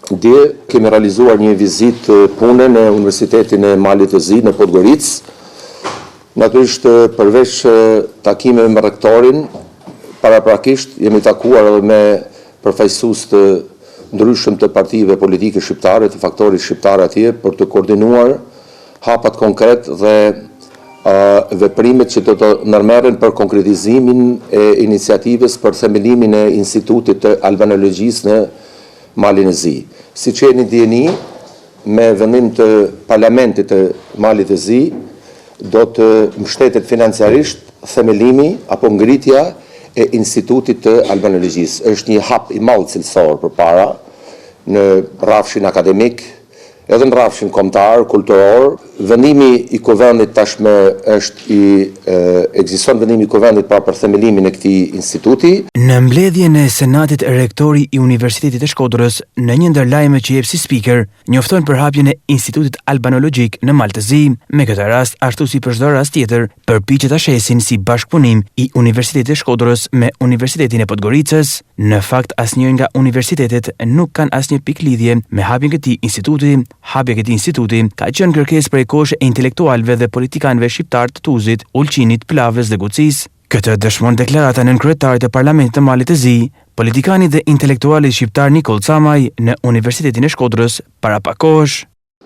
Dje kemi realizuar një vizitë pune në Universitetin e Malit të Zi në Podgoricë. Natyrisht përveç takimeve me rektorin, paraprakisht jemi takuar edhe me përfaqësues të ndryshëm të partive politike shqiptare, të faktorit shqiptar atje për të koordinuar hapat konkret dhe veprimet që do të ndërmerren për konkretizimin e iniciativës për themelimin e Institutit të Albanologjisë në Malin e Zi. Siç jeni dijeni, me vendim të Parlamentit të Malit të Zi, do të mbështetet financiarisht themelimi apo ngritja e Institutit të Albanologjisë. Është një hap i madh cilësor përpara në rrafshin akademik, edhe në rrafshin kombëtar, kulturor. Vendimi i Kuvendit tashmë ekziston vendimi i Kuvendit për themelimin e këtij instituti. Në mbledhjen e Senatit, rektori i Universitetit të Shkodrës, në një ndër lajme që jep si speaker, njofton për hapjen e Institutit Albanologjik në Malë të Zi. Me këtë rast, ashtu si për çdo rast tjetër, përpiqet ta shesin si bashkëpunim i Universitetit të Shkodrës me Universitetin e Podgoricës. Në fakt, asnjëri nga universitetet nuk kanë asnjë pikë lidhje me hapjen e këtij instituti. Hapja e këtij instituti ka qenë kërkesë prej kohësh e intelektualëve dhe politikanëve shqiptar të Tuzit, Ulqinit, Plavës dhe Gucis. Këtë dëshmon deklarata nën kryetarit të Parlamentit të Malit të Zi, politikani dhe intelektuali shqiptar Nikol Camaj në Universitetin e Shkodrës para pak kohësh.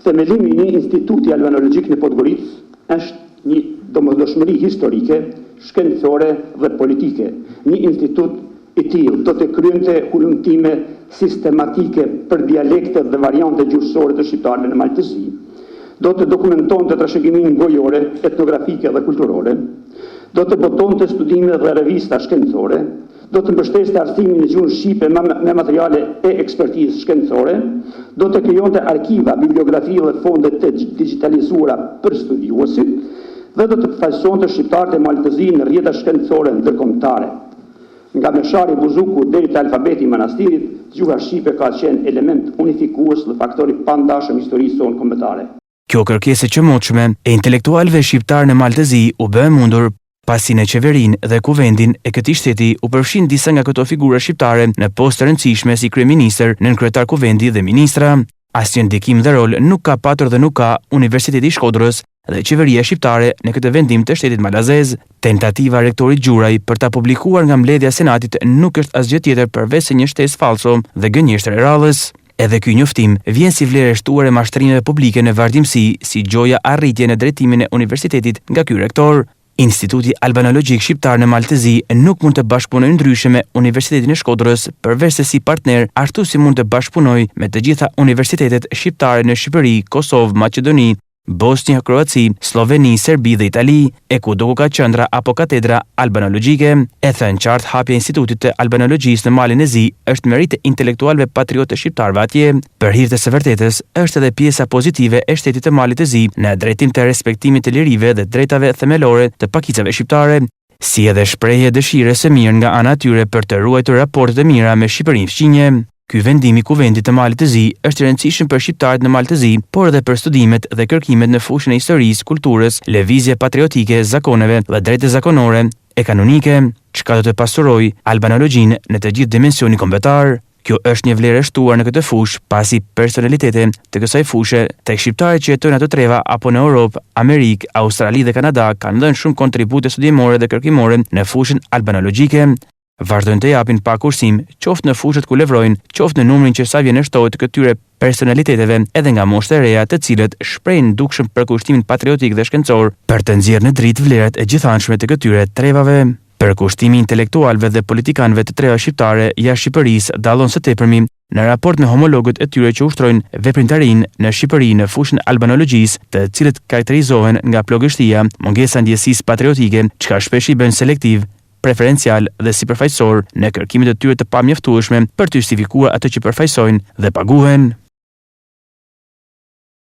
Themelimi i një instituti albanologjik në Podgoricë është një domosdoshmëri historike, shkencore dhe politike. Një institut i tillë do të kryente hulumtime sistematike për dialekte dhe variante gjuhësore të shqiptarëve në Malë të Zi. Do të dokumentonte trashëgiminë gojore, etnografike dhe kulturore. Do të botonte studime dhe revista shkencore. Do të mbështeste arsimin në gjuhën shqipe me materiale e ekspertizë shkencore. Do të krijonte arkiva, bibliografi dhe fonde të digitalizuara për studiuesit dhe do të përfaqësonte shqiptarët e Malit të Zi në rrjeta shkencore ndërkombëtare. Nga Meshari Buzuku deri te alfabeti i manastirit, gjuha shqipe ka qenë element unifikues dhe faktori pandashëm historisë sonë kombëtare. Kjo kërkesë e çmotshme e intelektualëve shqiptar në Malë të Zi u bë mundur pasi në qeverinë dhe kuvendin e këtij shteti u përfshin disa nga këto figura shqiptare në postë të rëndësishme si kryeministër, nënkryetar kuvendi dhe ministra. Asnjë ndikim dhe rol nuk ka patur dhe nuk ka Universiteti i Shkodrës dhe qeveria shqiptare në këtë vendim të shtetit malazez. Tentativa e rektorit Gjuraj për ta publikuar nga mbledhja e Senatit nuk është asgjë tjetër përveç se një shtesë falso dhe gënjeshtër e rrallës. Edhe ky njoftim vjen si vlerë e shtuar e mashtrimeve publike në vazhdimsi si gjoja arritje në drejtimin e universitetit nga ky rektor. Instituti Albanologjik Shqiptar në Malë të Zi nuk mund të bashkëpunojë ndryshe me Universitetin e Shkodrës përveç se si partner, ashtu si mund të bashkëpunojë me të gjitha universitetet shqiptare në Shqipëri, Kosovë, Maqedoni, Bosnia, Kroaci, Sloveni, Serbi dhe Itali, e ku do ku ka qendra apo katedra albanologjike. E thënë qartë, hapja e Institutit të Albanologjisë në Malin e Zi është merit e intelektualëve patriotë shqiptarëve atje. Për hir të së vërtetës, është edhe pjesa pozitive e shtetit të Malit të Zi në drejtim të respektimit të lirive dhe drejtave themelore të pakicave shqiptare, si edhe shprehje dëshire së mirë nga ana e tyre për të ruajtur raportet e mira me Shqipërinë fqinje. Ky vendim i Kuvendit të Malit të Zi është i rëndësishëm për shqiptarët në Malë të Zi, por edhe për studimet dhe kërkimet në fushën e historisë, kulturës, lëvizje patriotike, zakoneve dhe drejtë zakonore e kanonike, çka do të pasurojë albanologjinë në të gjithë dimensionin kombëtar. Kjo është një vlerë e shtuar në këtë fushë, pasi personalitete të kësaj fushë tek shqiptarët që jetojnë ato treva apo në Europë, Amerikë, Australi dhe Kanada kanë dhënë shumë kontribute studimore dhe kërkimore në fushën albanologjike. Vazhdojnë të japin pa kursim, qoftë në fushët ku levrojnë, qoftë në numrin që sa vjen e shtohet këtyre personaliteteve edhe nga moshët e reja, të cilët shprehin dukshëm për kushtimin patriotik dhe shkencor për të nxjerrë në dritë vlerat e gjithanshme të këtyre trevave. Përkushtimi intelektualëve dhe politikanëve të treva shqiptare jashtë Shqipërisë dallon së tepërmi në raport me homologët e tyre që ushtrojnë veprimtarinë në Shqipëri në fushën albanologjisë, të cilët karakterizohen nga plogështia, mungesa ndjesisë patriotike, çka shpesh i bën selektiv, preferencial dhe sipërfaqësor në kërkimet e tyre të pamjaftueshme për të justifikuar atë që përfaqësojnë dhe paguhen.